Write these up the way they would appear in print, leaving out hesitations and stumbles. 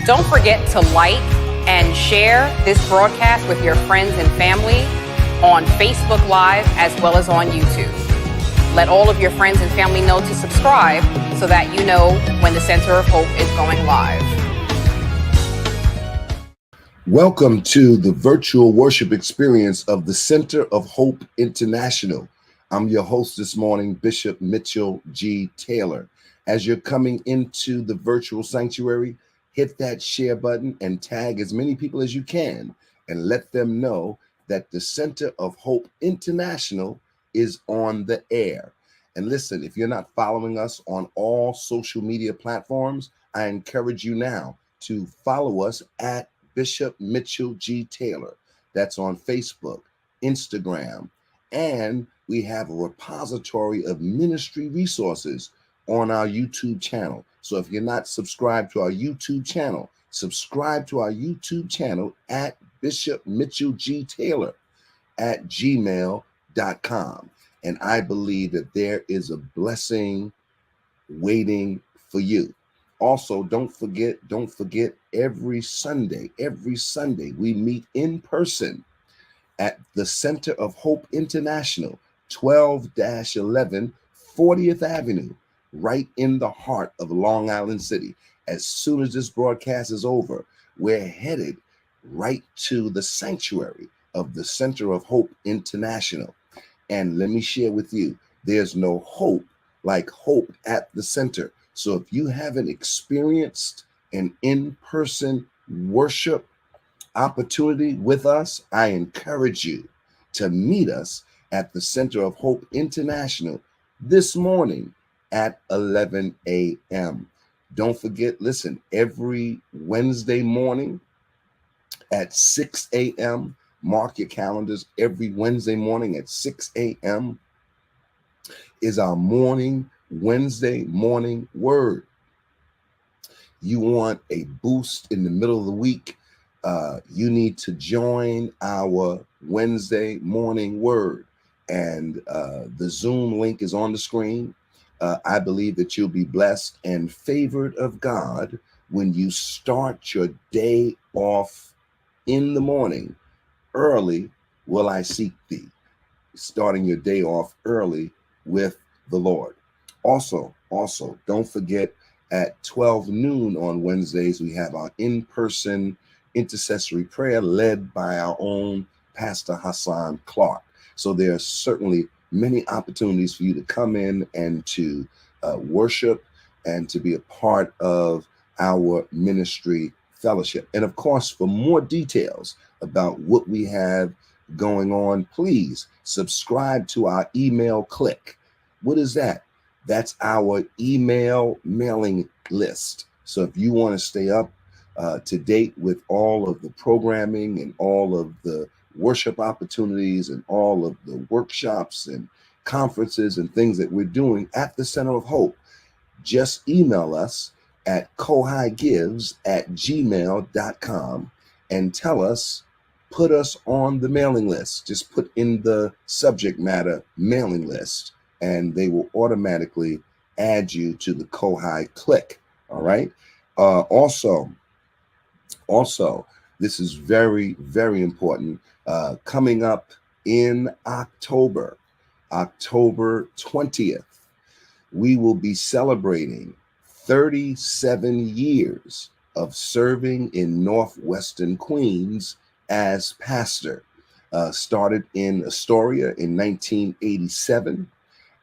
Don't forget to like and share this broadcast with your friends and family on Facebook Live as well as on YouTube. Let all of your friends and family know to subscribe so that you know when the Center of Hope is going live. Welcome to the virtual worship experience of the Center of Hope International. I'm your host this morning, Bishop Mitchell G. Taylor. As you're coming into the virtual sanctuary, hit that share button and tag as many people as you can and let them know that the Center of Hope International is on the air. And listen, if you're not following us on all social media platforms, I encourage you now to follow us at Bishop Mitchell G. Taylor. That's on Facebook, Instagram, and we have a repository of ministry resources on our YouTube channel. So if you're not subscribed to our YouTube channel, subscribe to our YouTube channel at Bishop Mitchell G. Taylor at gmail.com. And I believe that there is a blessing waiting for you. Also, don't forget, every Sunday, we meet in person at the Center of Hope International, 12-11 40th Avenue, right in the heart of Long Island City. As soon as this broadcast is over, we're headed right to the sanctuary of the Center of Hope International. And let me share with you, there's no hope like hope at the center. So if you haven't experienced an in-person worship opportunity with us, I encourage you to meet us at the Center of Hope International this morning at 11 a.m. Don't forget, listen, every Wednesday morning at 6 a.m., mark your calendars, every Wednesday morning at 6 a.m. is our Wednesday morning word. You want a boost in the middle of the week, you need to join our Wednesday morning word. And the Zoom link is on the screen. I believe that you'll be blessed and favored of God when you start your day off in the morning. Early will I seek thee. Starting your day off early with the Lord. Also, don't forget at 12 noon on Wednesdays, we have our in-person intercessory prayer led by our own Pastor Hassan Clark. So there are certainly many opportunities for you to come in and to worship and to be a part of our ministry fellowship. And of course, for more details about what we have going on, please subscribe to our email click. What is that? That's our email mailing list. So if you want to stay up to date with all of the programming and all of the worship opportunities and all of the workshops and conferences and things that we're doing at the Center of Hope, just email us at kohigives@gmail.com and tell us, put us on the mailing list. Just put in the subject matter mailing list, and they will automatically add you to the Kohi click. All right. Also, this is very, very important. Coming up in October 20th, we will be celebrating 37 years of serving in Northwestern Queens as pastor. Started in Astoria in 1987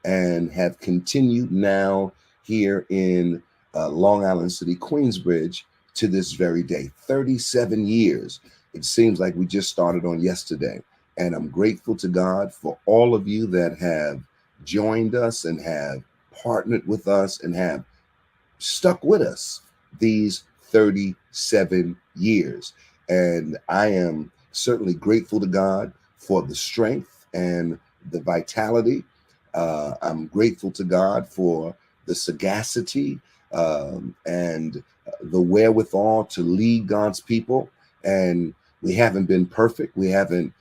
and have continued now here in Long Island City, Queensbridge to this very day. 37 years. It seems like we just started on yesterday. And I'm grateful to God for all of you that have joined us and have partnered with us and have stuck with us these 37 years. And I am certainly grateful to God for the strength and the vitality. I'm grateful to God for the sagacity and the wherewithal to lead God's people. And we haven't been perfect. We haven't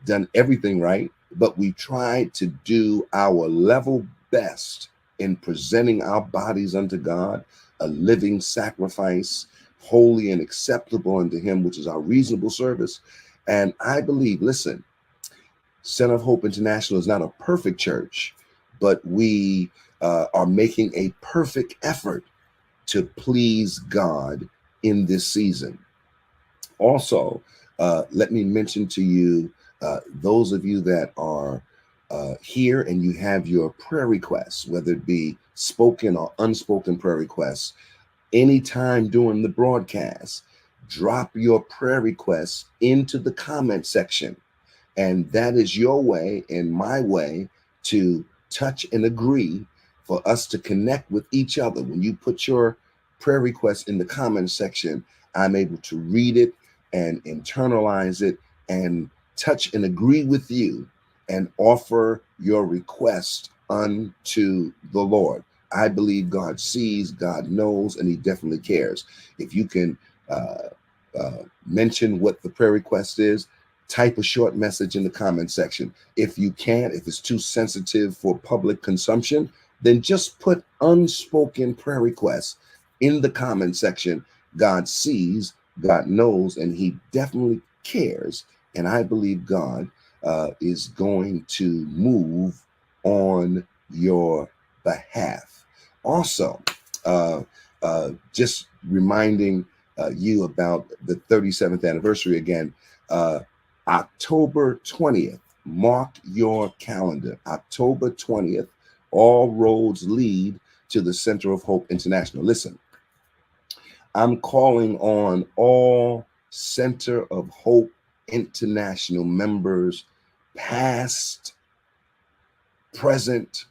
done everything right, but we tried to do our level best in presenting our bodies unto God, a living sacrifice, holy and acceptable unto him, which is our reasonable service. And I believe, listen, Center of Hope International is not a perfect church, but we are making a perfect effort to please God in this season. Also, let me mention to you, those of you that are here and you have your prayer requests, whether it be spoken or unspoken prayer requests, anytime during the broadcast, drop your prayer requests into the comment section. And that is your way and my way to touch and agree for us to connect with each other. When you put your prayer request in the comment section, I'm able to read it and internalize it and touch and agree with you and offer your request unto the Lord. I believe God sees, God knows, and he definitely cares. If you can mention what the prayer request is, type a short message in the comment section. If you can't, if it's too sensitive for public consumption, then just put unspoken prayer requests in the comment section. God sees, God knows, and he definitely cares. And I believe God is going to move on your behalf. Also, just reminding you about the 37th anniversary again. October 20th, mark your calendar. October 20th, all roads lead to the Center of Hope International. Listen, I'm calling on all Center of Hope International members, past, present,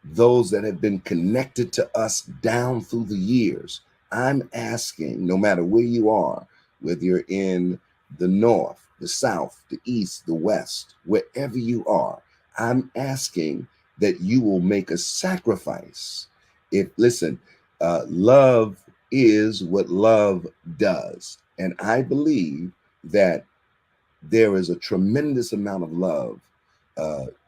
those that have been connected to us down through the years. I'm asking, no matter where you are, whether you're in the north, the south, the east, the west, wherever you are, I'm asking that you will make a sacrifice. Listen, love is what love does. And I believe that there is a tremendous amount of love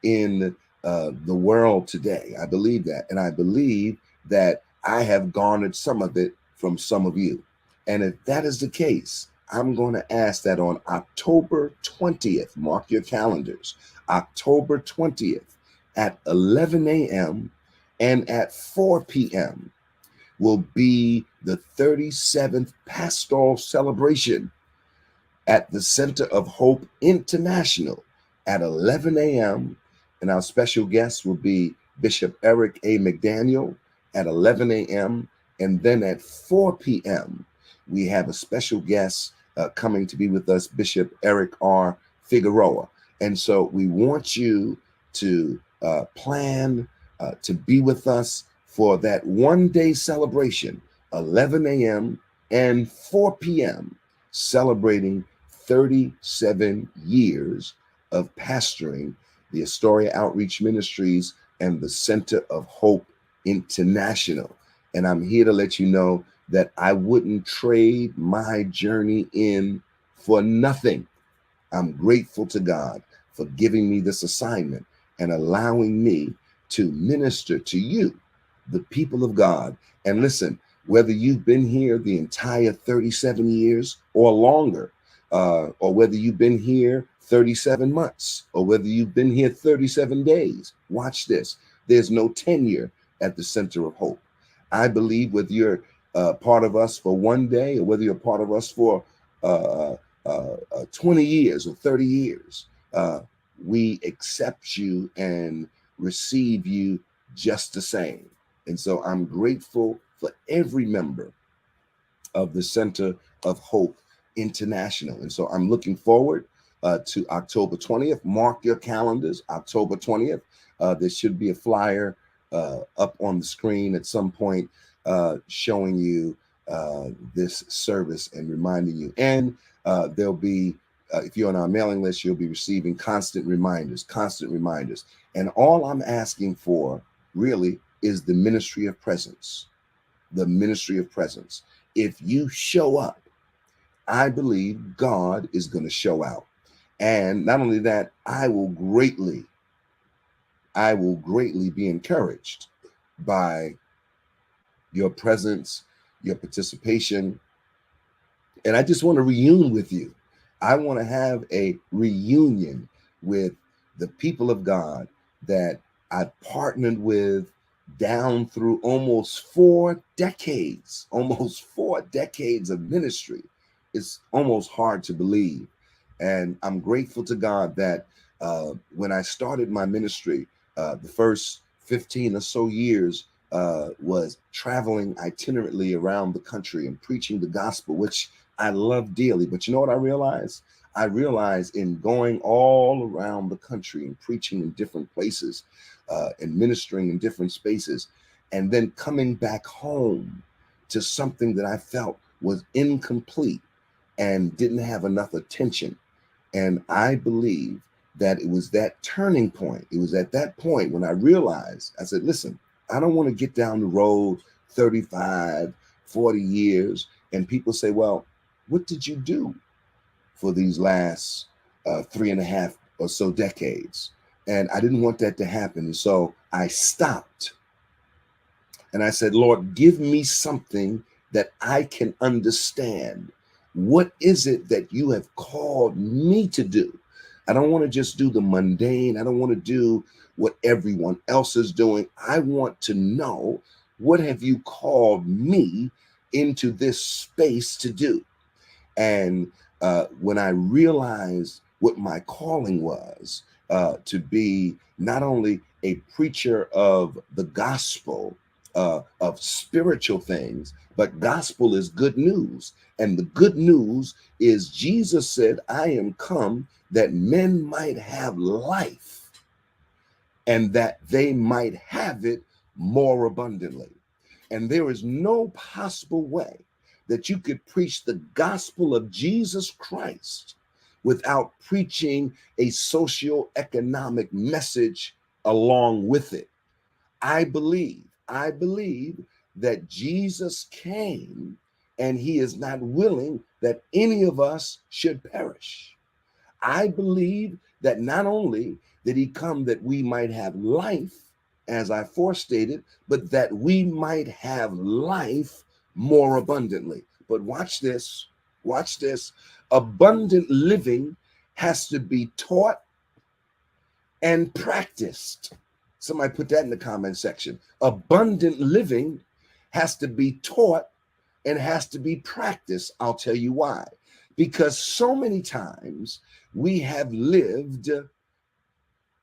in the world today. I believe that. And I believe that I have garnered some of it from some of you. And if that is the case, I'm going to ask that on October 20th, mark your calendars, October 20th at 11 a.m. and at 4 p.m. will be the 37th pastoral celebration at the Center of Hope International at 11 a.m. And our special guest will be Bishop Eric A. McDaniel at 11 a.m. And then at 4 p.m., we have a special guest coming to be with us, Bishop Eric R. Figueroa. And so we want you to plan to be with us for that one-day celebration, 11 a.m. and 4 p.m., celebrating 37 years of pastoring the Astoria Outreach Ministries and the Center of Hope International. And I'm here to let you know that I wouldn't trade my journey in for nothing. I'm grateful to God for giving me this assignment and allowing me to minister to you, the people of God. And listen, whether you've been here the entire 37 years or longer, or whether you've been here 37 months, or whether you've been here 37 days, watch this. There's no tenure at the Center of Hope. I believe whether you're part of us for one day or whether you're part of us for 20 years or 30 years, we accept you and receive you just the same. And so I'm grateful for every member of the Center of Hope International. And so I'm looking forward to October 20th. Mark your calendars, October 20th. There should be a flyer up on the screen at some point showing you this service and reminding you. And there'll be, if you're on our mailing list, you'll be receiving constant reminders. And all I'm asking for really is the ministry of presence. The ministry of presence. If you show up, I believe God is going to show out. And not only that, I will greatly be encouraged by your presence, your participation, And I just want to reunion with you. I want to have a reunion with the people of God that I partnered with down through almost 4 decades, almost 4 decades of ministry. It's almost hard to believe. And I'm grateful to God that when I started my ministry, the first 15 or so years was traveling itinerantly around the country and preaching the gospel, which I love dearly. But you know what I realized? I realized in going all around the country and preaching in different places and ministering in different spaces, and then coming back home to something that I felt was incomplete and didn't have enough attention. And I believe that it was that turning point. It was at that point when I realized, I said, listen, I don't want to get down the road 35, 40 years and people say, well, what did you do for these last 3.5 or so decades? And I didn't want that to happen. And so I stopped and I said, Lord, give me something that I can understand. What is it that you have called me to do? I don't want to just do the mundane. I don't want to do what everyone else is doing. I want to know, what have you called me into this space to do? And when I realized what my calling was, to be not only a preacher of the gospel, of spiritual things, but gospel is good news. And the good news is Jesus said, I am come that men might have life and that they might have it more abundantly. And there is no possible way that you could preach the gospel of Jesus Christ without preaching a socio-economic message along with it. I believe that Jesus came and he is not willing that any of us should perish. I believe that not only did he come that we might have life, as I forestated, but that we might have life more abundantly. But watch this, watch this. Abundant living has to be taught and practiced. Somebody put that in the comment section. Abundant living has to be taught and has to be practiced. I'll tell you why. Because so many times we have lived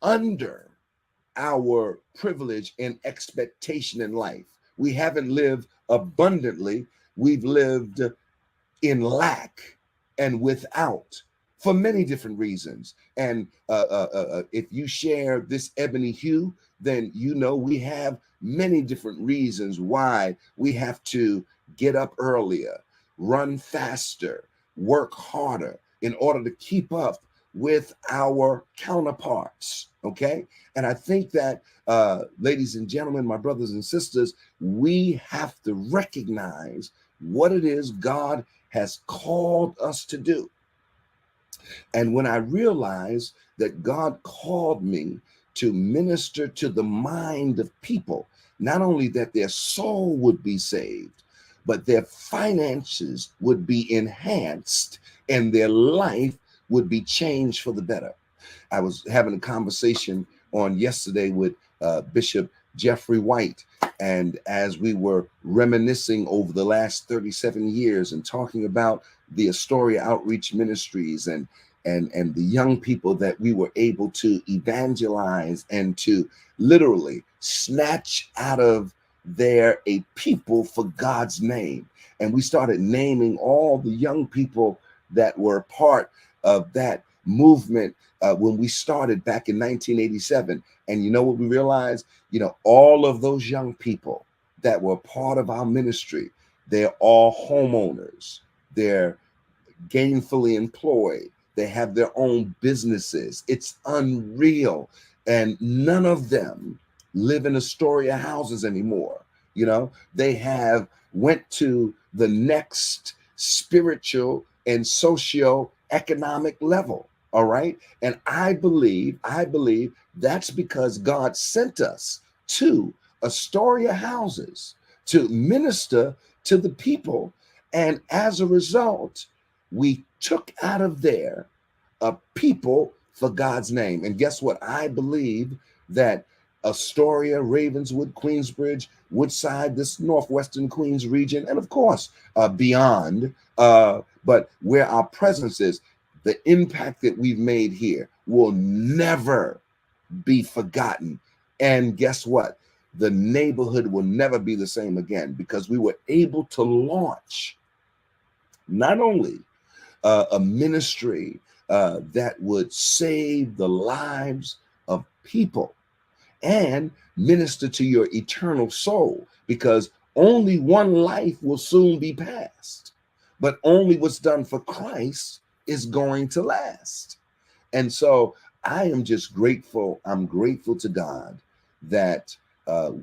under our privilege and expectation in life. We haven't lived abundantly. We've lived in lack and without for many different reasons. And if you share this ebony hue, then you know we have many different reasons why we have to get up earlier, run faster, work harder in order to keep up with our counterparts. Okay. And I think that, ladies and gentlemen, my brothers and sisters, we have to recognize what it is God has called us to do. And when I realized that God called me to minister to the mind of people, not only that their soul would be saved, but their finances would be enhanced and their life would be changed for the better. I was having a conversation on yesterday with Bishop Jeffrey White. And as we were reminiscing over the last 37 years and talking about the Astoria Outreach Ministries and the young people that we were able to evangelize and to literally snatch out of there a people for God's name. And we started naming all the young people that were part of that movement when we started back in 1987. And you know what we realized? You know, all of those young people that were part of our ministry, they're all homeowners. They're gainfully employed. They have their own businesses. It's unreal. And none of them live in Astoria houses anymore. You know, they have went to the next spiritual and socio-economic level. All right. And I believe that's because God sent us to Astoria houses to minister to the people And as a result, we took out of there a people for God's name. And guess what? I believe that Astoria, Ravenswood, Queensbridge, Woodside, this northwestern Queens region, and of course, beyond, but where our presence is, the impact that we've made here will never be forgotten. And guess what? The neighborhood will never be the same again, because we were able to launch not only a ministry that would save the lives of people and minister to your eternal soul, because only one life will soon be passed, but only what's done for Christ is going to last. And so I am just grateful. I'm grateful to God that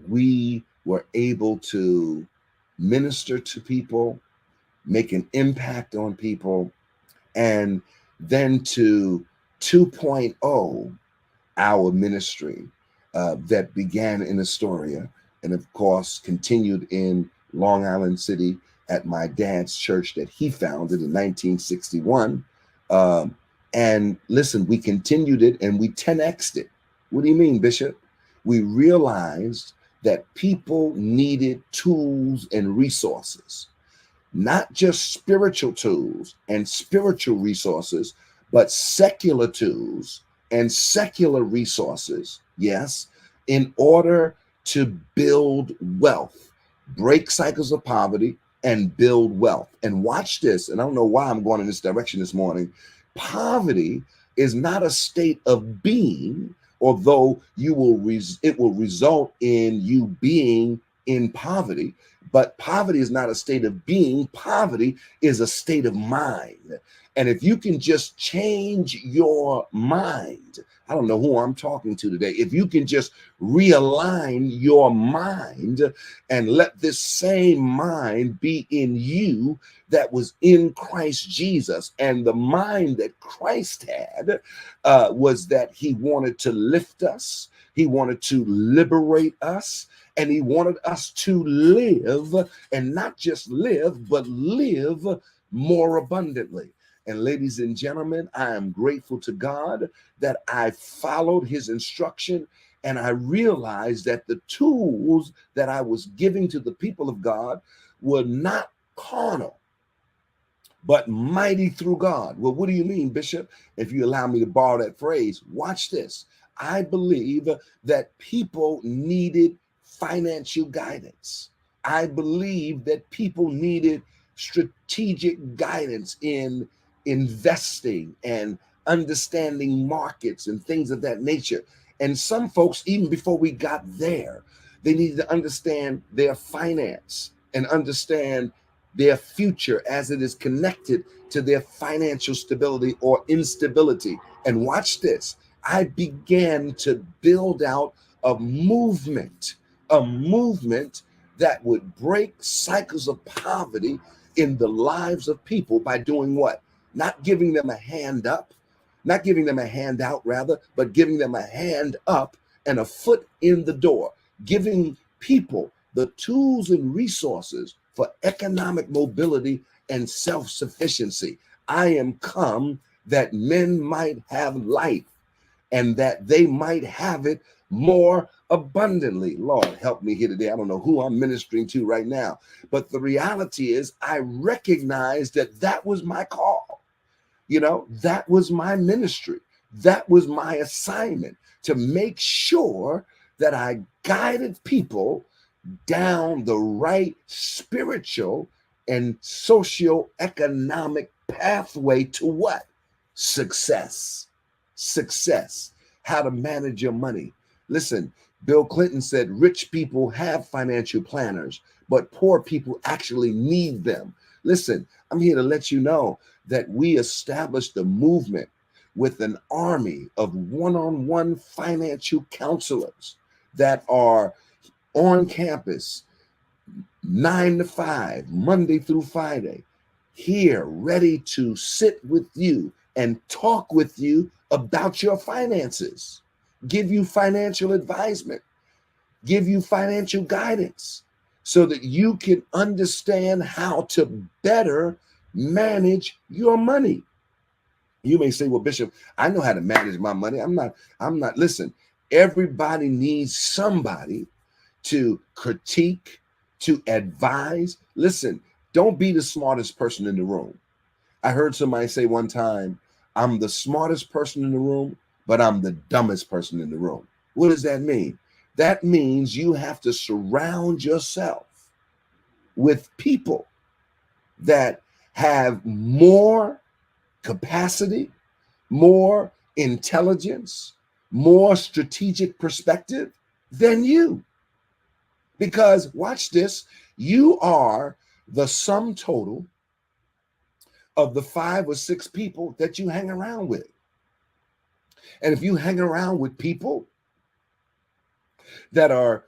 we were able to minister to people, make an impact on people, and then to 2.0, our ministry that began in Astoria and of course continued in Long Island City at my dad's church that he founded in 1961. And listen, we continued it and we 10x'd it. What do you mean, Bishop? We realized that people needed tools and resources, not just spiritual tools and spiritual resources, but secular tools and secular resources, yes, in order to build wealth, break cycles of poverty, and build wealth. And watch this, and I don't know why I'm going in this direction this morning. Poverty is not a state of being, although it will result in you being in poverty. But poverty is not a state of being. Poverty is a state of mind. And if you can just change your mind, I don't know who I'm talking to today. If you can just realign your mind and let this same mind be in you that was in Christ Jesus. And the mind that Christ had was that he wanted to lift us. He wanted to liberate us. And he wanted us to live, and not just live, but live more abundantly. And ladies and gentlemen, I am grateful to God that I followed his instruction, and I realized that the tools that I was giving to the people of God were not carnal, but mighty through God. Well, what do you mean, Bishop? If you allow me to borrow that phrase, watch this. I believe that people needed financial guidance. I believe that people needed strategic guidance in investing and understanding markets and things of that nature. And some folks, even before we got there, they needed to understand their finance and understand their future as it is connected to their financial stability or instability. And watch this. I began to build out a movement that would break cycles of poverty in the lives of people by doing what? Not giving them a hand up, not giving them a handout rather, but giving them a hand up and a foot in the door, giving people the tools and resources for economic mobility and self-sufficiency. I am come that men might have life and that they might have it more abundantly. Lord, help me here today. I don't know who I'm ministering to right now, but the reality is I recognize that that was my call. You know, that was my ministry. That was my assignment, to make sure that I guided people down the right spiritual and socio-economic pathway to what? Success. Success. How to manage your money. Listen, Bill Clinton said rich people have financial planners, but poor people actually need them. Listen, I'm here to let you know that we established a movement with an army of one-on-one financial counselors that are on campus 9 to 5, Monday through Friday, here ready to sit with you and talk with you about your finances, give you financial advisement, give you financial guidance, so that you can understand how to better manage your money. You may say, well, Bishop, I know how to manage my money. I'm not, listen, everybody needs somebody to critique, to advise. Listen, don't be the smartest person in the room. I heard somebody say one time, I'm the smartest person in the room, but I'm the dumbest person in the room. What does that mean? That means you have to surround yourself with people that have more capacity, more intelligence, more strategic perspective than you. Because watch this, you are the sum total of the 5 or 6 people that you hang around with. And if you hang around with people that are,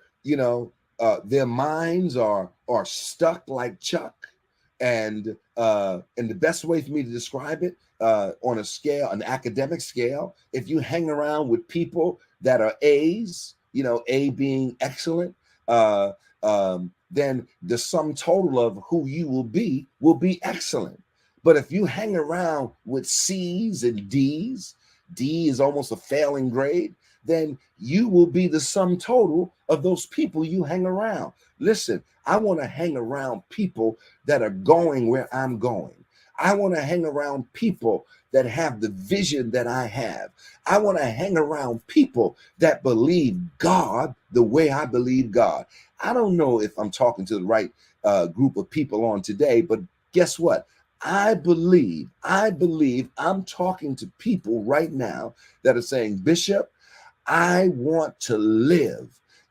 their minds are stuck like Chuck, and the best way for me to describe it, on a scale, an academic scale, if you hang around with people that are A's, A being excellent, then the sum total of who you will be excellent. But if you hang around with C's and D's, D is almost a failing grade, then you will be the sum total of those people you hang around. Listen, I want to hang around people that are going where I'm going. I want to hang around people that have the vision that I have. I want to hang around people that believe God the way I believe God. I don't know if I'm talking to the right group of people on today, but guess what? I believe I'm talking to people right now that are saying, Bishop, I want to live.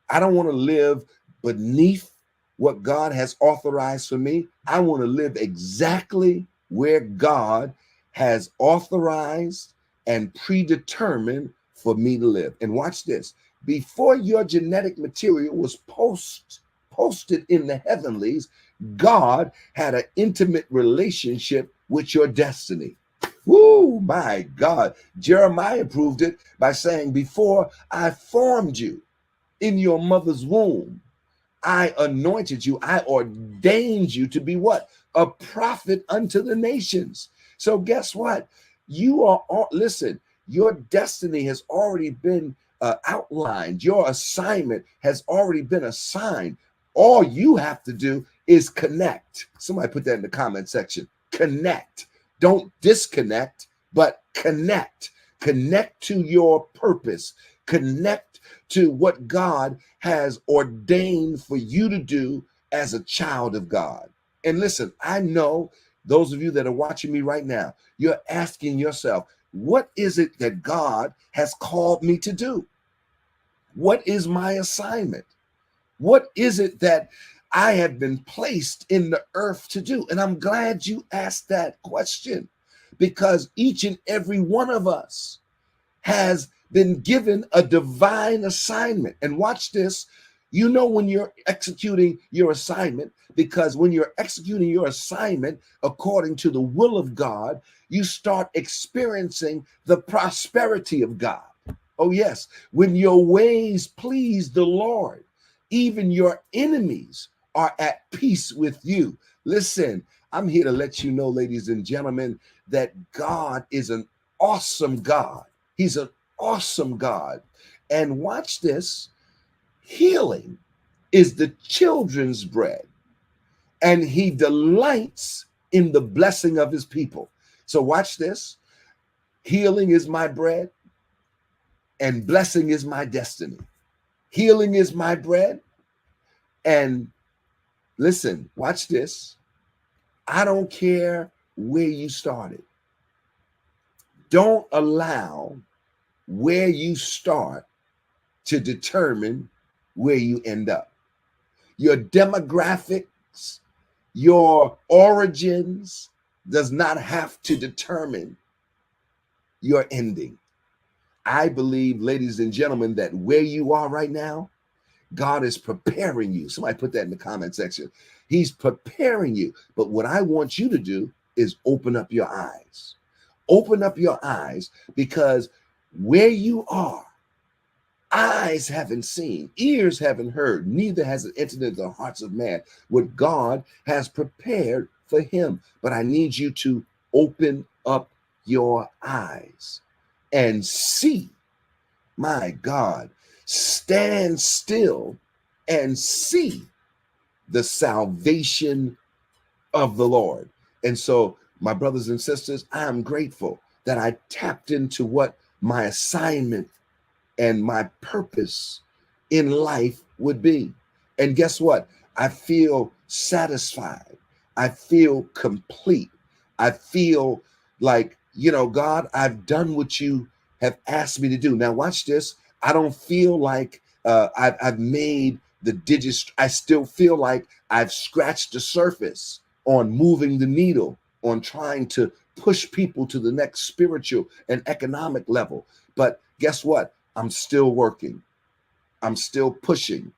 I don't want to live beneath what God has authorized for me. I want to live exactly where God has authorized and predetermined for me to live. And watch this. Before your genetic material was posted in the heavenlies, God had an intimate relationship with your destiny. Woo, my God. Jeremiah proved it by saying, before I formed you in your mother's womb, I anointed you. I ordained you to be what? A prophet unto the nations. So guess what? You are all, listen, your destiny has already been outlined. Your assignment has already been assigned. All you have to do is connect. Somebody put that in the comment section. Connect. Don't disconnect, but connect. Connect to your purpose. Connect to what God has ordained for you to do as a child of God. And listen, I know those of you that are watching me right now, you're asking yourself, what is it that God has called me to do? What is my assignment? What is it that I have been placed in the earth to do? And I'm glad you asked that question, because each and every one of us has been given a divine assignment. And watch this. You know when you're executing your assignment, because when you're executing your assignment according to the will of God, you start experiencing the prosperity of God. Oh, yes. When your ways please the Lord, even your enemies are at peace with you. Listen, I'm here to let you know, ladies and gentlemen, that God is an awesome God. He's an awesome God. And watch this. Healing is the children's bread, and he delights in the blessing of his people. So watch this. Healing is my bread, and blessing is my destiny. Healing is my bread. And listen, watch this. I don't care where you started. Don't allow where you start to determine where you end up. Your demographics, your origins does not have to determine your ending. I believe, ladies and gentlemen, that where you are right now, God is preparing you. Somebody put that in the comment section. He's preparing you. But what I want you to do is open up your eyes. Open up your eyes, because where you are Eyes haven't seen, ears haven't heard, neither has it entered into the hearts of man what God has prepared for him. But I need you to open up your eyes and see. My God, stand still and see the salvation of the Lord. And so, my brothers and sisters, I am grateful that I tapped into what my assignment and my purpose in life would be. And guess what? I feel satisfied. I feel complete. I feel like, God, I've done what you have asked me to do. Now, watch this. I don't feel like I've made the digits. I still feel like I've scratched the surface on moving the needle, on trying to push people to the next spiritual and economic level. But guess what? I'm still working. I'm still pushing.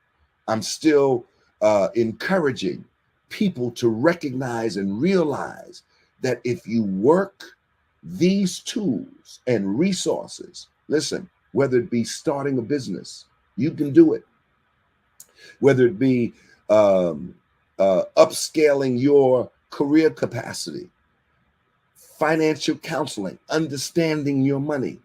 I'm still encouraging people to recognize and realize that if you work these tools and resources, listen, whether it be starting a business, you can do it. Whether it be upscaling your career capacity, financial counseling, understanding your money.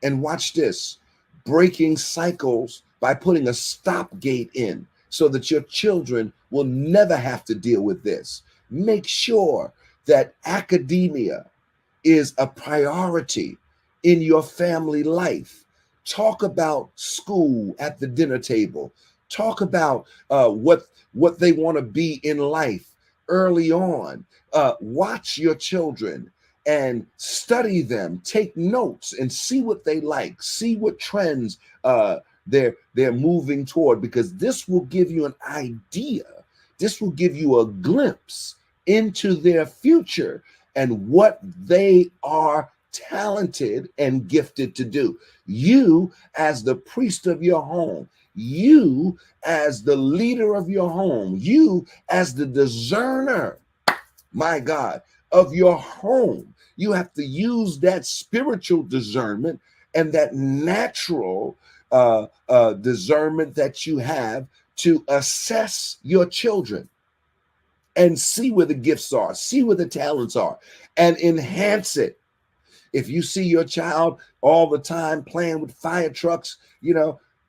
And watch this, breaking cycles by putting a stop gate in so that your children will never have to deal with this. Make sure that academia is a priority in your family life. Talk about school at the dinner table. Talk about what they want to be in life early on. Watch your children and study them, take notes and see what they like, see what trends they're moving toward, because this will give you an idea. This will give you a glimpse into their future and what they are talented and gifted to do. You, as the priest of your home, you, as the leader of your home, you, as the discerner, my God, of your home, you have to use that spiritual discernment and that natural discernment that you have to assess your children and see where the gifts are, see where the talents are, and enhance it. If you see your child all the time playing with fire trucks,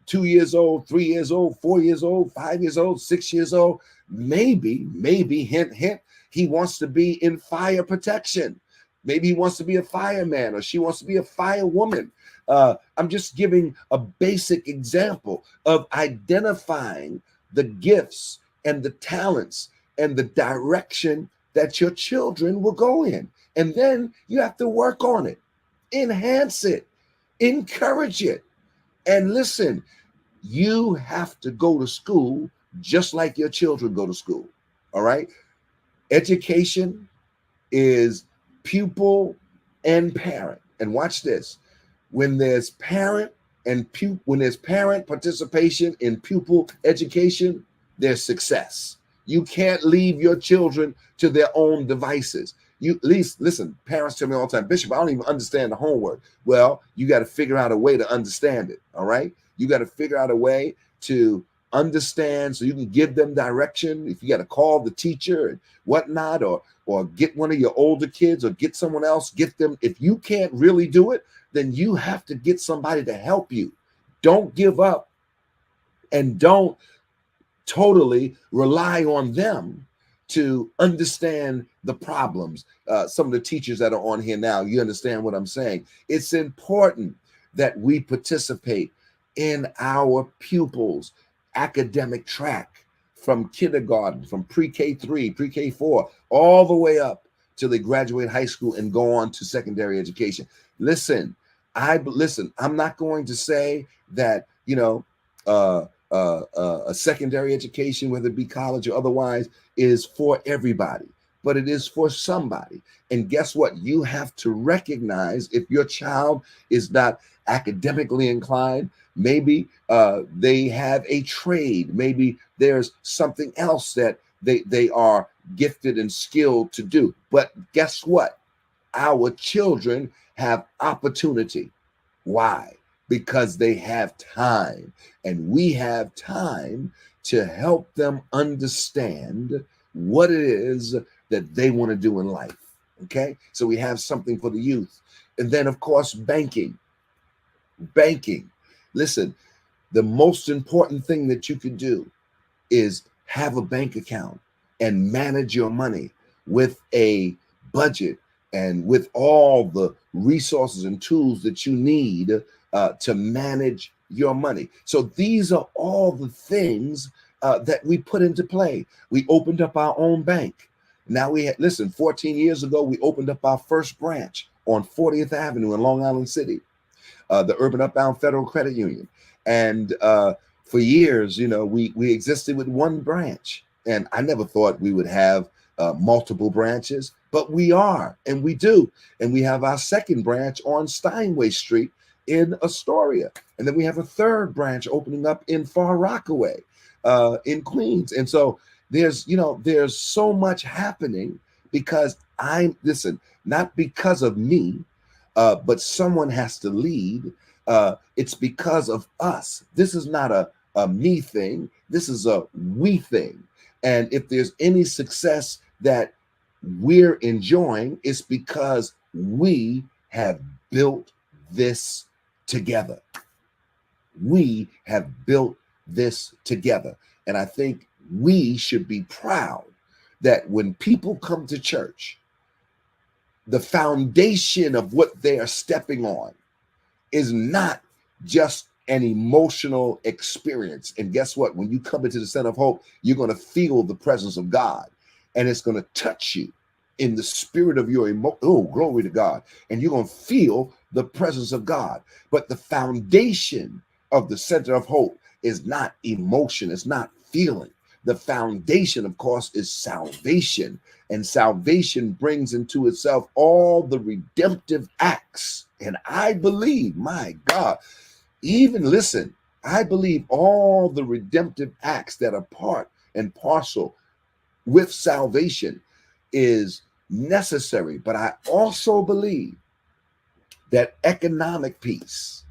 2 years old, 3 years old, 4 years old, 5 years old, 6 years old, maybe, hint, hint, he wants to be in fire protection. Maybe he wants to be a fireman or she wants to be a firewoman. I'm just giving a basic example of identifying the gifts and the talents and the direction that your children will go in. And then you have to work on it, enhance it, encourage it. And listen, you have to go to school just like your children go to school. All right. Education is pupil and parent. And watch this. When there's parent participation in pupil education, there's success. You can't leave your children to their own devices. You at least listen, parents tell me all the time, Bishop, I don't even understand the homework. Well, you got to figure out a way to understand it. All right. You got to figure out a way to understand so you can give them direction. If you got to call the teacher and whatnot, or get one of your older kids or get someone else, get them. If you can't really do it, then you have to get somebody to help you. Don't give up and don't totally rely on them to understand the problems. Some of the teachers that are on here now, you understand what I'm saying. It's important that we participate in our pupils' academic track from kindergarten, from pre-K3, pre-K4, all the way up till they graduate high school and go on to secondary education. Listen, I'm not going to say that, a secondary education, whether it be college or otherwise, is for everybody, but it is for somebody. And guess what? You have to recognize if your child is not academically inclined, maybe they have a trade, maybe there's something else that they are gifted and skilled to do. But guess what? Our children have opportunity. Why? because they have time, and we have time to help them understand what it is that they want to do in life. Okay, so we have something for the youth. And then, of course, banking. Listen, the most important thing that you can do is have a bank account and manage your money with a budget and with all the resources and tools that you need to manage your money. So these are all the things that we put into play. We opened up our own bank. Now listen, 14 years ago, we opened up our first branch on 40th Avenue in Long Island City, the Urban Upbound Federal Credit Union. And for years, we existed with one branch. And I never thought we would have multiple branches, but we are, and we do. And we have our second branch on Steinway Street in Astoria. And then we have a third branch opening up in Far Rockaway in Queens. And so there's so much happening because not because of me, but someone has to lead. It's because of us. This is not a me thing. This is a we thing. And if there's any success that we're enjoying, it's because we have built this together. We have built this together. And I think we should be proud that when people come to church, the foundation of what they are stepping on is not just an emotional experience. And guess what? When you come into the Center of Hope, you're going to feel the presence of God, and it's going to touch you in the spirit of your oh, glory to God. And you're going to feel the presence of God. But the foundation of the Center of Hope is not emotion. It's not feeling. The foundation, of course, is salvation. And salvation brings into itself all the redemptive acts. And I believe, my God, I believe all the redemptive acts that are part and parcel with salvation is necessary. But I also believe that economic peace,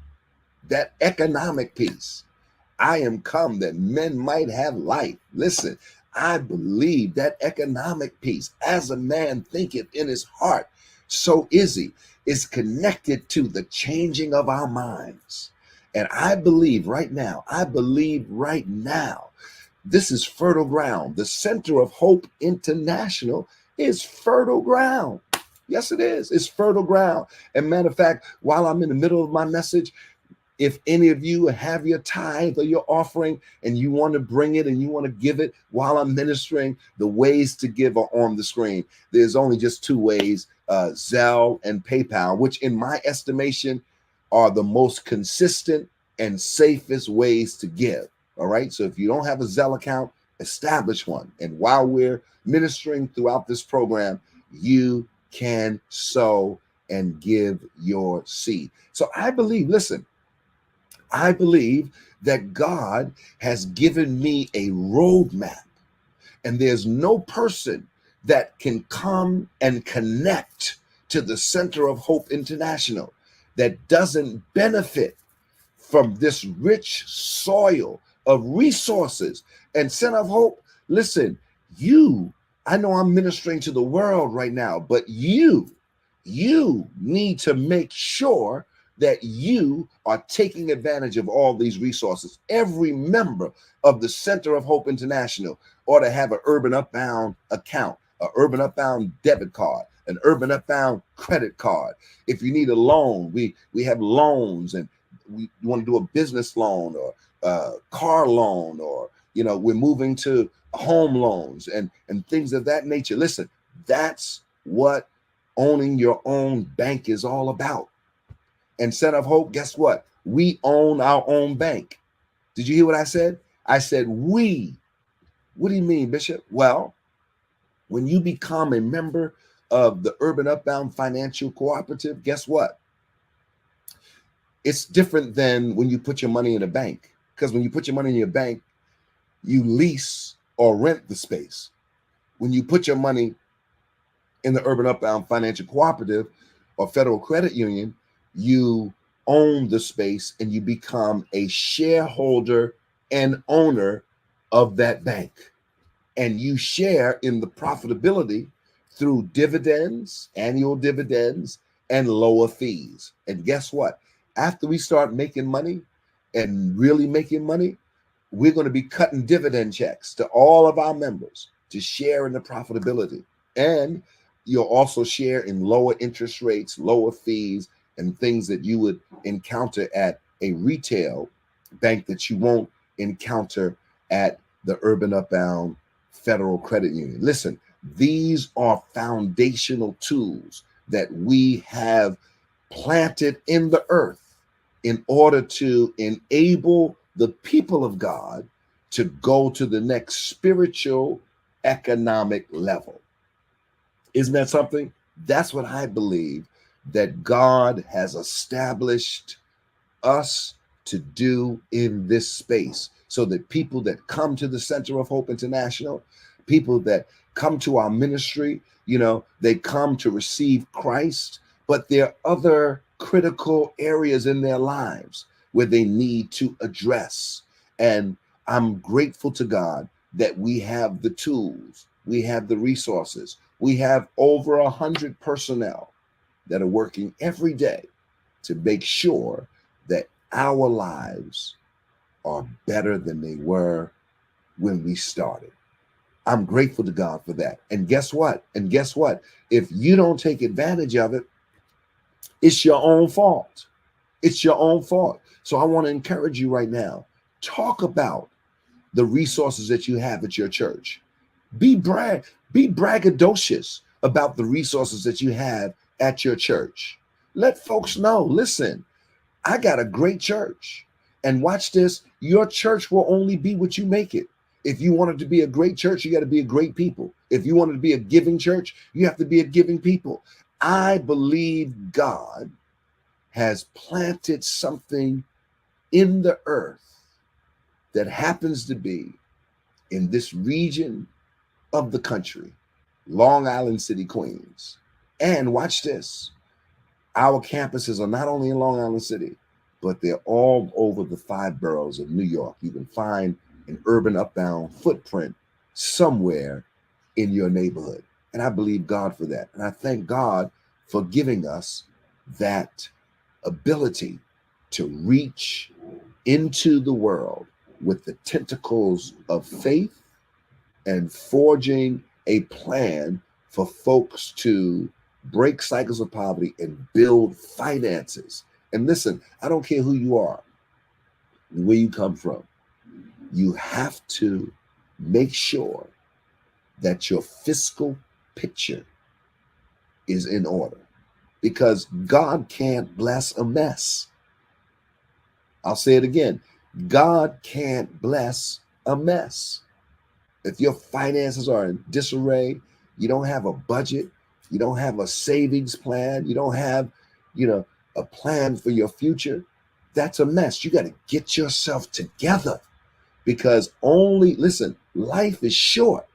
I am come that men might have life. Listen, I believe that economic peace, as a man thinketh in his heart, so is he, is connected to the changing of our minds. And I believe right now, this is fertile ground. The Center of Hope International is fertile ground. Yes, it is. It's fertile ground. And matter of fact, while I'm in the middle of my message, if any of you have your tithe or your offering and you want to bring it and you want to give it while I'm ministering, the ways to give are on the screen. There's only just two ways, Zelle and PayPal, which in my estimation are the most consistent and safest ways to give. All right. So if you don't have a Zelle account, establish one. And while we're ministering throughout this program, you can sow and give your seed. So I believe that God has given me a roadmap, and there's no person that can come and connect to the Center of Hope International that doesn't benefit from this rich soil of resources. And Center of Hope, listen, I know I'm ministering to the world right now, but you need to make sure that you are taking advantage of all these resources. Every member of the Center of Hope International ought to have an Urban Upbound account, an Urban Upbound debit card, an Urban Upbound credit card. If you need a loan, we have loans, and we want to do a business loan or a car loan, or we're moving to home loans and things of that nature. Listen, that's what owning your own bank is all about. And Center of Hope, guess what? We own our own bank. Did you hear what I said? I said we. What do you mean, Bishop? Well, when you become a member of the Urban Upbound Financial Cooperative, guess what? It's different than when you put your money in a bank. Because when you put your money in your bank, you lease or rent the space. When you put your money in the Urban Upbound Financial Cooperative or Federal Credit Union, you own the space and you become a shareholder and owner of that bank. And you share in the profitability through dividends, annual dividends, and lower fees. And guess what? After we start making money and really making money, we're going to be cutting dividend checks to all of our members to share in the profitability. And you'll also share in lower interest rates, lower fees, and things that you would encounter at a retail bank that you won't encounter at the Urban Upbound Federal Credit Union. Listen, these are foundational tools that we have planted in the earth in order to enable the people of God to go to the next spiritual economic level. Isn't that something? That's what I believe that God has established us to do in this space, so that people that come to the Center of Hope International, people that come to our ministry, they come to receive Christ, but there are other critical areas in their lives where they need to address. And I'm grateful to God that we have the tools, we have the resources, we have over 100 personnel that are working every day to make sure that our lives are better than they were when we started. I'm grateful to God for that. And guess what? If you don't take advantage of it, it's your own fault. It's your own fault. So I want to encourage you right now. Talk about the resources that you have at your church. Be braggadocious about the resources that you have at your church. Let folks know, listen, I got a great church. And watch this, your church will only be what you make it. If you want it to be a great church, you got to be a great people. If you want it to be a giving church, you have to be a giving people. I believe God has planted something in the earth that happens to be in this region of the country, Long Island City, Queens. And watch this, our campuses are not only in Long Island City, but they're all over the 5 boroughs of New York. You can find an Urban Upbound footprint somewhere in your neighborhood. And I believe God for that. And I thank God for giving us that ability to reach into the world with the tentacles of faith and forging a plan for folks to break cycles of poverty and build finances. And listen, I don't care who you are, where you come from. You have to make sure that your fiscal picture is in order, because God can't bless a mess. I'll say it again. God can't bless a mess. If your finances are in disarray, you don't have a budget, you don't have a savings plan, you don't have, a plan for your future, that's a mess. You got to get yourself together, because listen, life is short.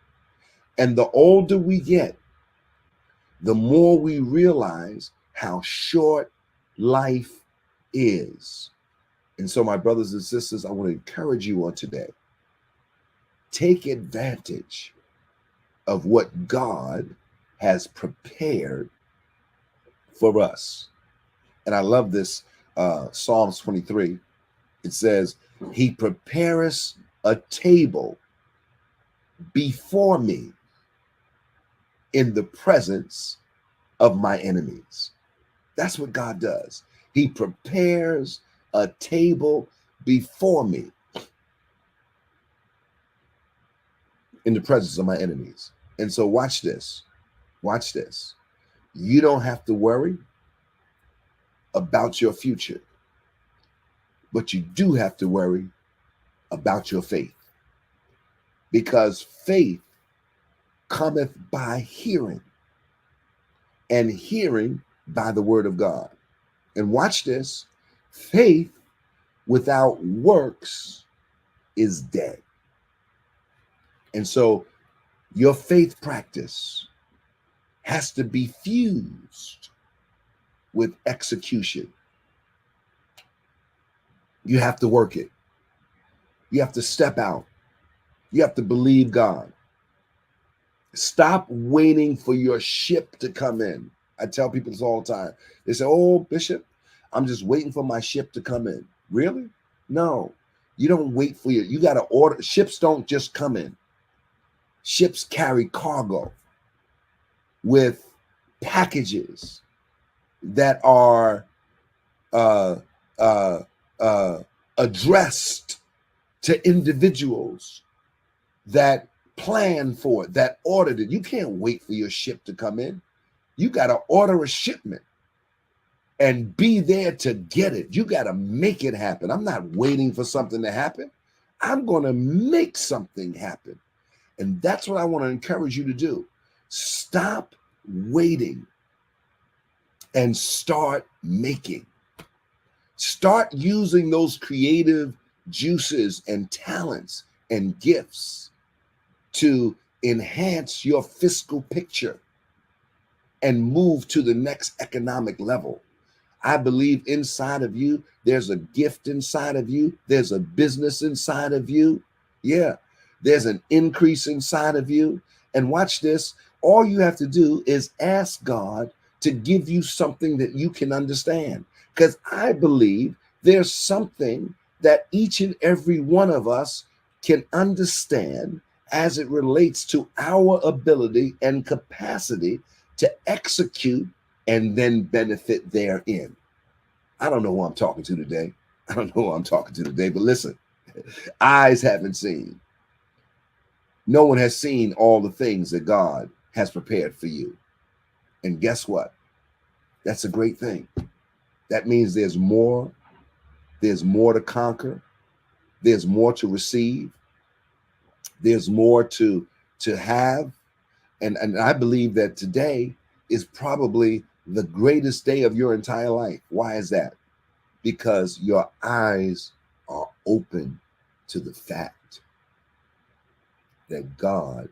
And the older we get, the more we realize how short life is. And so, my brothers and sisters, I want to encourage you on today. Take advantage of what God has prepared for us. And I love this, Psalms 23. It says, he prepareth a table before me in the presence of my enemies. That's what God does. He prepares a table before me in the presence of my enemies. And so watch this. Watch this. You don't have to worry about your future, but you do have to worry about your faith, because faith cometh by hearing, and hearing by the word of God. And watch this, faith without works is dead. And so your faith practice has to be fused with execution. You have to work it. You have to step out. You have to believe God. Stop waiting for your ship to come in. I tell people this all the time. They say, "Oh, Bishop, I'm just waiting for my ship to come in." Really? No, you don't wait for you got to order. Ships don't just come in. Ships carry cargo with packages that are addressed to individuals that plan for it, that ordered it. You can't wait for your ship to come in. You got to order a shipment and be there to get it. You got to make it happen. I'm not waiting for something to happen. I'm going to make something happen. And that's what I want to encourage you to do. Stop waiting and start making. Start using those creative juices and talents and gifts to enhance your fiscal picture and move to the next economic level. I believe inside of you, there's a gift inside of you. There's a business inside of you. Yeah, there's an increase inside of you. And watch this. All you have to do is ask God to give you something that you can understand. Because I believe there's something that each and every one of us can understand as it relates to our ability and capacity to execute and then benefit therein. I don't know who I'm talking to today. I don't know who I'm talking to today, but listen, eyes haven't seen. No one has seen all the things that God has prepared for you. And guess what? That's a great thing. That means there's more to conquer. There's more to receive. There's more to have. And I believe that today is probably the greatest day of your entire life. Why is that? Because your eyes are open to the fact that God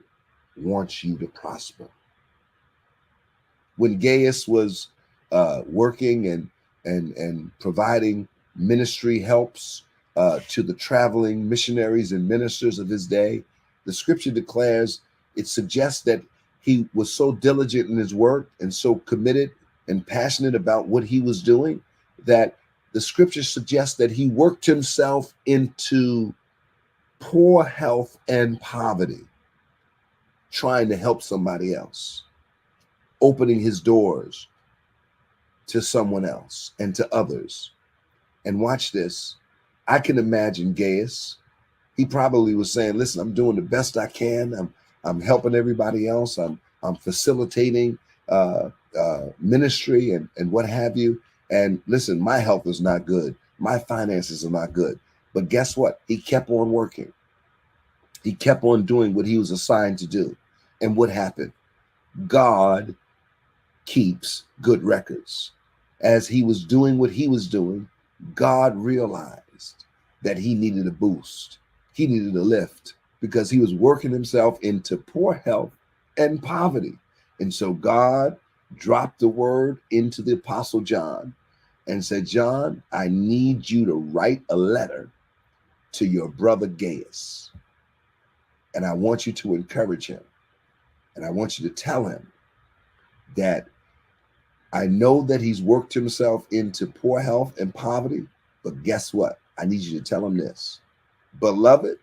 wants you to prosper. When Gaius was working and providing ministry helps to the traveling missionaries and ministers of his day, the scripture declares, it suggests that he was so diligent in his work and so committed and passionate about what he was doing that the scripture suggests that he worked himself into poor health and poverty, trying to help somebody else, opening his doors to someone else and to others. And watch this. I can imagine Gaius. He probably was saying, listen, I'm doing the best I can. I'm helping everybody else. I'm facilitating ministry and what have you. And listen, my health is not good. My finances are not good. But guess what? He kept on working. He kept on doing what he was assigned to do. And what happened? God keeps good records. As he was doing what he was doing, God realized that he needed a boost. He needed a lift because he was working himself into poor health and poverty. And so God dropped the word into the Apostle John and said, John, I need you to write a letter to your brother Gaius. And I want you to encourage him. And I want you to tell him that I know that he's worked himself into poor health and poverty, but guess what? I need you to tell him this. Beloved,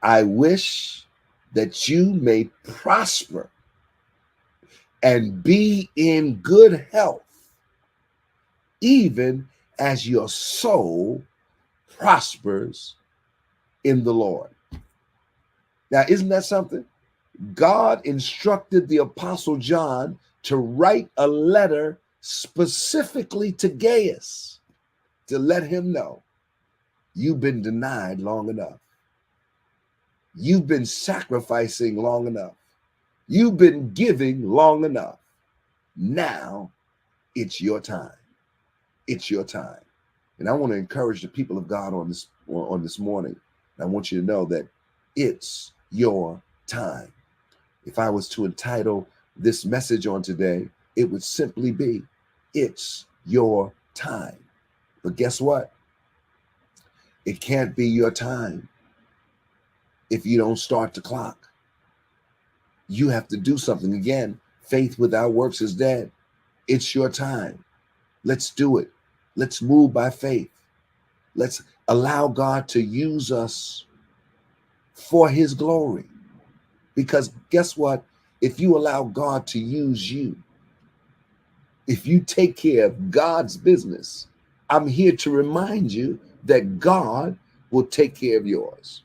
I wish that you may prosper and be in good health, even as your soul prospers in the Lord. Now, isn't that something? God instructed the Apostle John to write a letter specifically to Gaius to let him know you've been denied long enough. You've been sacrificing long enough. You've been giving long enough. Now it's your time. It's your time. And I want to encourage the people of God on this morning. And I want you to know that it's your time. If I was to entitle this message on today, it would simply be, it's your time. But guess what? It can't be your time if you don't start the clock. You have to do something. Again, faith without works is dead. It's your time. Let's do it. Let's move by faith. Let's allow God to use us for his glory. Because guess what? If you allow God to use you, if you take care of God's business, I'm here to remind you that God will take care of yours.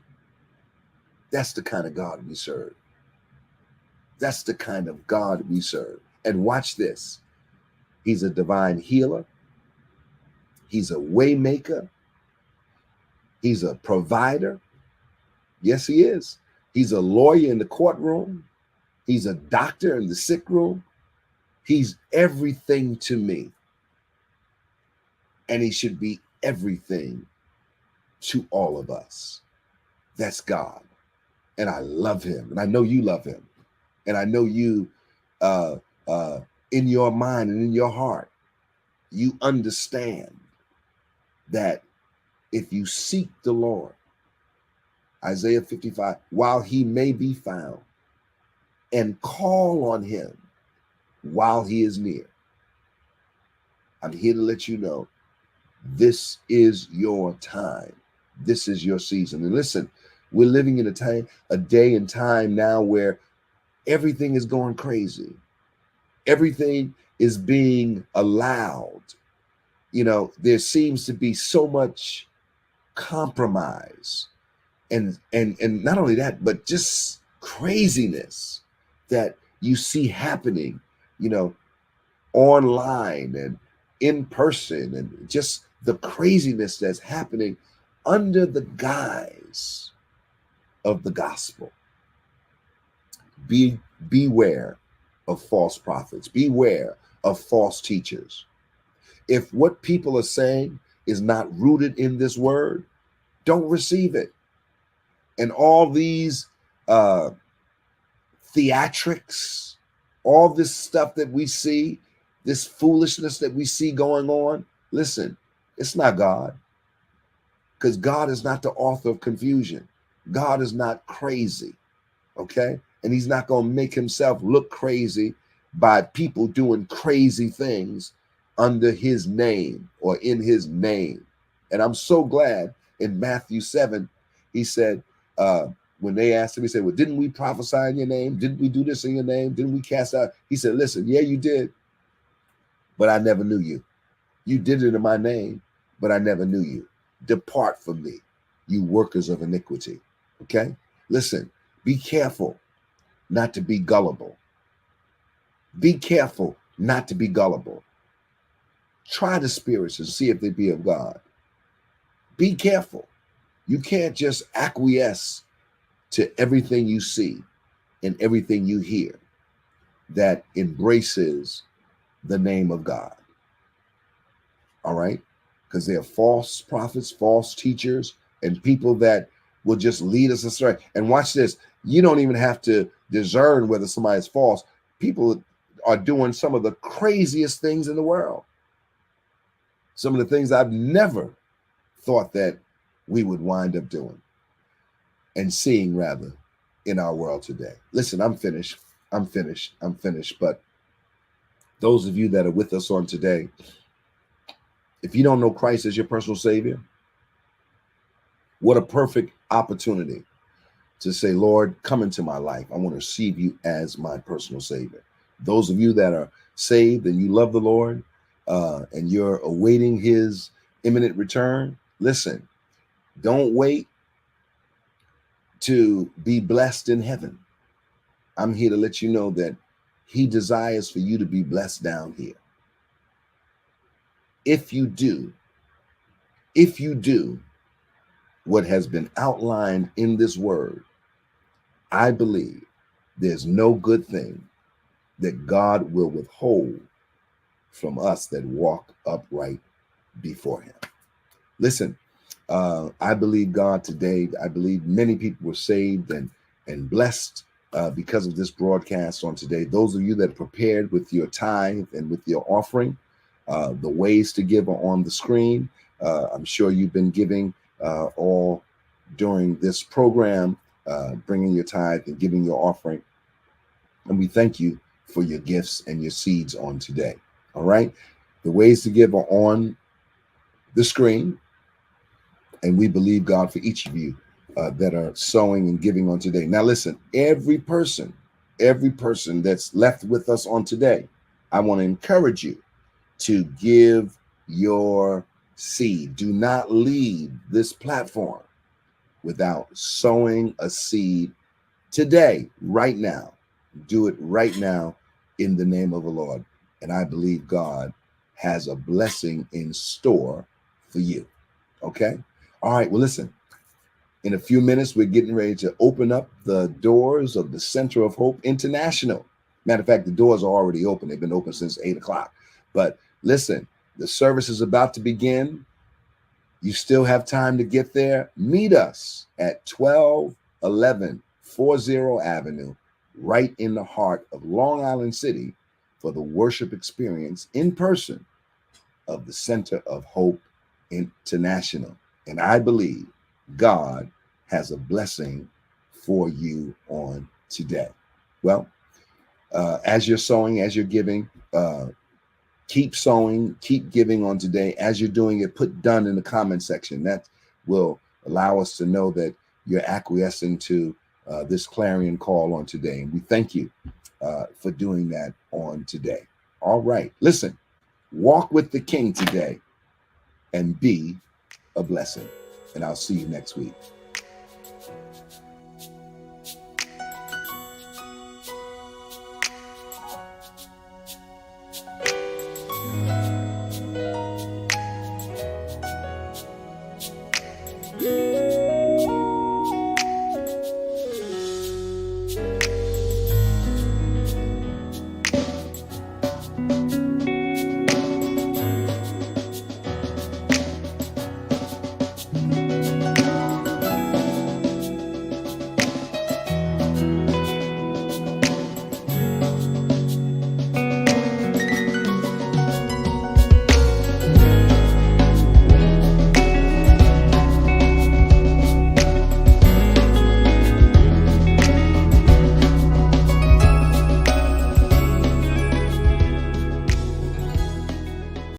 That's the kind of God we serve. That's the kind of God we serve. And watch this. He's a divine healer. He's a way maker. He's a provider. Yes, he is. He's a lawyer in the courtroom. He's a doctor in the sick room. He's everything to me. And he should be everything to all of us. That's God. And I love him. And I know you love him. And I know you, in your mind and in your heart, you understand that if you seek the Lord, Isaiah 55, while he may be found, and call on him while he is near. I'm here to let you know this is your time. This is your season. And listen, we're living in a day and time now where everything is going crazy. Everything is being allowed. You know, there seems to be so much compromise and not only that, but just craziness that you see happening, you know, online and in person, and just the craziness that's happening under the guise of the gospel. Beware of false prophets. Beware of false teachers. If what people are saying is not rooted in this word, don't receive it. And all these theatrics, all this stuff that we see, this foolishness that we see going on, listen, it's not God. Because God is not the author of confusion. God is not crazy, okay? And he's not going to make himself look crazy by people doing crazy things under his name or in his name. And I'm so glad in Matthew 7, he said, when they asked him, he said, well, didn't we prophesy in your name? Didn't we do this in your name? Didn't we cast out? He said, listen, yeah, you did, but I never knew you. You did it in my name, but I never knew you. Depart from me, you workers of iniquity. Okay? Listen, be careful not to be gullible. Be careful not to be gullible. Try the spirits and see if they be of God. Be careful. You can't just acquiesce to everything you see and everything you hear that embraces the name of God. All right? Because there are false prophets, false teachers, and people that will just lead us astray. And watch this. You don't even have to discern whether somebody is false. People are doing some of the craziest things in the world. Some of the things I've never thought that we would wind up doing and seeing, rather, in our world today. Listen, I'm finished. But those of you that are with us on today, if you don't know Christ as your personal Savior, what a perfect opportunity to say, Lord, come into my life. I want to receive you as my personal Savior. Those of you that are saved and you love the Lord and you're awaiting his imminent return, listen, don't wait to be blessed in heaven. I'm here to let you know that he desires for you to be blessed down here. If you do what has been outlined in this word, I believe there's no good thing that God will withhold from us that walk upright before him. Listen, I believe God today. I believe many people were saved and blessed because of this broadcast on today. Those of you that are prepared with your tithe and with your offering, the ways to give are on the screen. I'm sure you've been giving all during this program, bringing your tithe and giving your offering. And we thank you for your gifts and your seeds on today. All right. The ways to give are on the screen. And we believe God for each of you that are sowing and giving on today. Now, listen, every person that's left with us on today, I want to encourage you to give your seed. Do not leave this platform without sowing a seed today, right now. Do it right now in the name of the Lord. And I believe God has a blessing in store for you. Okay? All right. Well, listen, in a few minutes, we're getting ready to open up the doors of the Center of Hope International. Matter of fact, the doors are already open. They've been open since 8 o'clock. But listen, the service is about to begin. You still have time to get there. Meet us at 1211 40 Avenue, right in the heart of Long Island City, for the worship experience in person of the Center of Hope International. And I believe God has a blessing for you on today. Well, as you're sowing, as you're giving, keep sowing, keep giving on today. As you're doing it, put done in the comment section. That will allow us to know that you're acquiescing to this clarion call on today. And we thank you for doing that on today. All right. Listen, walk with the King today and be a blessing. And I'll see you next week.